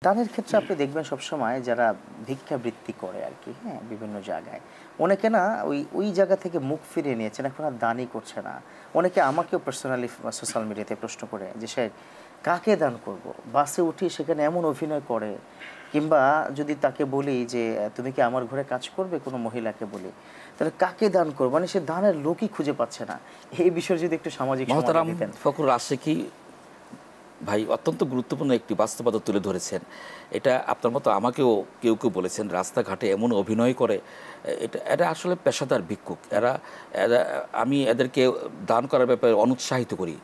দানের ক্ষেত্রে আপনি দেখবেন সবসময় যারা ভিক্ষাবৃত্তি করে আর কি, হ্যাঁ, বিভিন্ন জায়গায় অনেকে না ওই জায়গা থেকে মুখ ফিরিয়ে নিয়েছেন, এখন আর দানই করছে না। অনেকে আমাকেও পার্সোনালি সোশ্যাল মিডিয়াতে প্রশ্ন করে যে সে কাকে দান করব, বাসে উঠি সেখানে এমন অভিনয় করে, কিংবা যদি তাকে বলি যে তুমি কি আমার ঘরে কাজ করবে, কোনো মহিলাকে বলি, তাহলে কাকে দান করবো, মানে সে দানের লোকই খুঁজে পাচ্ছে না। এই বিষয়ে যদি একটু সামাজিক মহতারাম ফখরুল আশিকি ভাই অত্যন্ত গুরুত্বপূর্ণ একটি বাস্তবতা তুলে ধরেছেন। এটা আপনার মতো আমাকেও কেউ কেউ বলেছেন, রাস্তাঘাটে এমন অভিনয় করে, এটা আসলে পেশাদার ভিক্ষুক। আমি এদেরকে দান করার ব্যাপারে অনুৎসাহিত করি।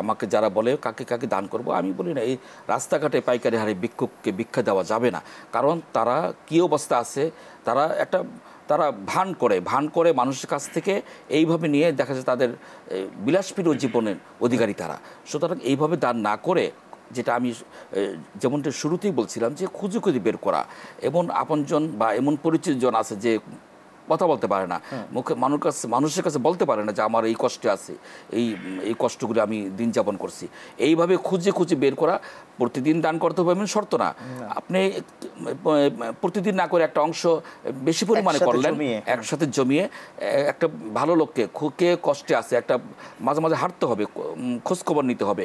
আমাকে যারা বলে কাকে কাকে দান করব, আমি বলি না, এই রাস্তাঘাটে পাইকারি হারে ভিক্ষুককে ভিক্ষা দেওয়া যাবে না। কারণ তারা কী অবস্থা আছে, তারা ভান করে মানুষের কাছ থেকে এইভাবে নিয়ে দেখা যায় তাদের বিলাসপ্রিয় জীবনের অধিকারী তারা। সুতরাং এইভাবে দান না করে, যেটা আমি যেমনটা শুরুতেই বলছিলাম, যে খুঁজে খুঁজে বের করা, এমন আপনজন বা এমন পরিচিতজন আছে যে কথা বলতে পারে না, মুখে মানুষের কাছে বলতে পারে না যে আমার এই কষ্টে আছে, এই কষ্টগুলো আমি দিন যাপন করছি। এইভাবে খুঁজে খুঁজে বের করা, প্রতিদিন দান করতে হবে এমন শর্ত না। আপনি প্রতিদিন না করে একটা অংশ বেশি পরিমাণে করলেন, একসাথে জমিয়ে একটা ভালো লোককে, কে কষ্টে আছে, একটা মাঝে মাঝে হাঁটতে হবে, খোঁজখবর নিতে হবে,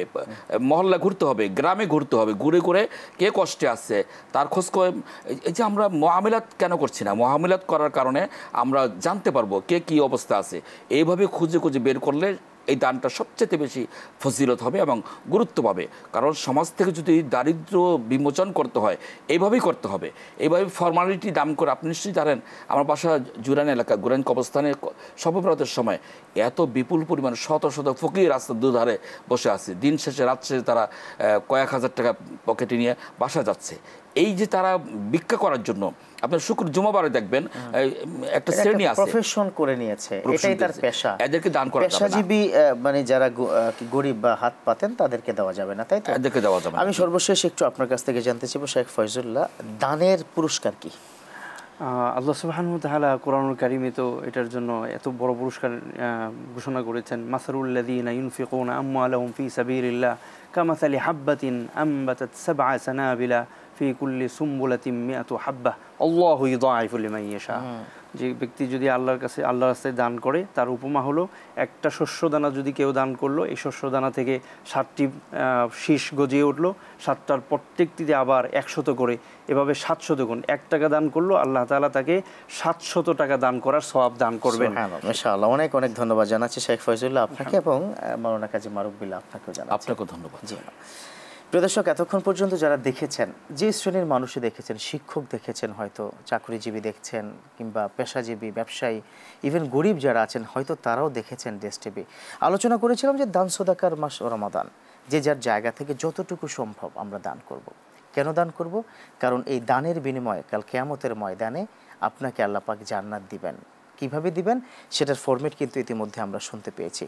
মহল্লা ঘুরতে হবে, গ্রামে ঘুরতে হবে, ঘুরে ঘুরে কে কষ্টে আছে তার খোঁজখবর। এই যে আমরা মুআমিলাত কেন করছি না, মুআমিলাত করার কারণে আমরা জানতে পারবো কে কী অবস্থা আছে। এইভাবে খুঁজে খুঁজে বের করলে এই দানটা সবচেয়ে বেশি ফজিলত হবে এবং গুরুত্ব পাবে। কারণ সমাজ থেকে যদি দারিদ্র বিমোচন করতে হয়, এইভাবেই করতে হবে। এইভাবে ফর্মালিটি দান করে, আপনি নিশ্চয়ই জানেন, আমার বাসা জুরান এলাকা, গুরান কবরস্থানে শবে সময় এত বিপুল পরিমাণ শত শত ফকির রাস্তার দুধারে বসে আছে। দিন শেষে রাত শেষে তারা কয়েক হাজার টাকা পকেটে নিয়ে বাসা যাচ্ছে। এই যে তারা ভিক্ষা করার জন্য, আপনার শুক্র জুমাবারে দেখবেন একটা শ্রেণী আছে, প্রফেশন করে নিয়েছে, এটাই তার পেশা। এদেরকে দান করা যাবে না। পেশাজীবী মানে যারা গরিব বা হাত পাতেন তাদেরকে দেওয়া যাবে না, তাই তো? এদেরকে দেওয়া যাবে না। আমি সর্বশেষ একটু আপনার কাছ থেকে জানতে চাইবো শেখ ফয়জুল্লাহ, দানের পুরস্কার কি? আল্লাহ সুবহানাহু ওয়া তাআলা কোরআনুল কারীমে তো এটার জন্য এত বড় পুরস্কার ঘোষণা করেছেন। মাসালুল্লাযীনা ইউনফিকুনা আমওয়ালাহুম ফি সাবিলিল্লাহ কামাসালি হাববাতিন আমবাতাত সাবআ সানাবিলা ফি কুল্লি সুমবুলাতিন মিআতু হাব্বাহ আল্লাহু ইউযায়িফু লিমান ইয়াশা। যে ব্যক্তি যদি আল্লাহর রাস্তায় দান করে, তার উপমা হলো একটা শস্যদানা যদি কেউ দান করলো, এই শস্যদানা থেকে 7টি শীষ গজিয়ে উঠলো, 7টার প্রত্যেকটিতে আবার 100 করে, এভাবে 700 গুণ। 1 টাকা দান করলো, আল্লাহ তাআলা তাকে 700 টাকা দান করার সওয়াব দান করবেন। মাশাআল্লাহ, অনেক অনেক ধন্যবাদ জানাচ্ছি শেখ ফয়জুল্লাহ আপনাকে, এবং মাওলানা কাজী মারুফ বিল্লাহ আপনাকেও জানাচ্ছি। আপনাকেও ধন্যবাদ। জি। প্রিয় দর্শক, এতক্ষণ পর্যন্ত যারা দেখেছেন, যে শ্রেণীর মানুষই দেখেছেন, শিক্ষক দেখেছেন, হয়তো চাকরিজীবী দেখছেন, কিংবা পেশাজীবী, ব্যবসায়ী, ইভেন গরিব যারা আছেন হয়তো তারাও দেখেছেন দেশ টিভি। আলোচনা করেছিলাম যে দান সদাকার মাস রমাদান, যে যার জায়গা থেকে যতটুকু সম্ভব আমরা দান করব। কেন দান করব? কারণ এই দানের বিনিময়ে কাল কিয়ামতের ময়দানে আপনাকে আল্লাহ পাক জান্নাত দিবেন। কিভাবে দিবেন সেটার ফরম্যাট কিন্তু ইতিমধ্যে আমরা শুনতে পেয়েছি।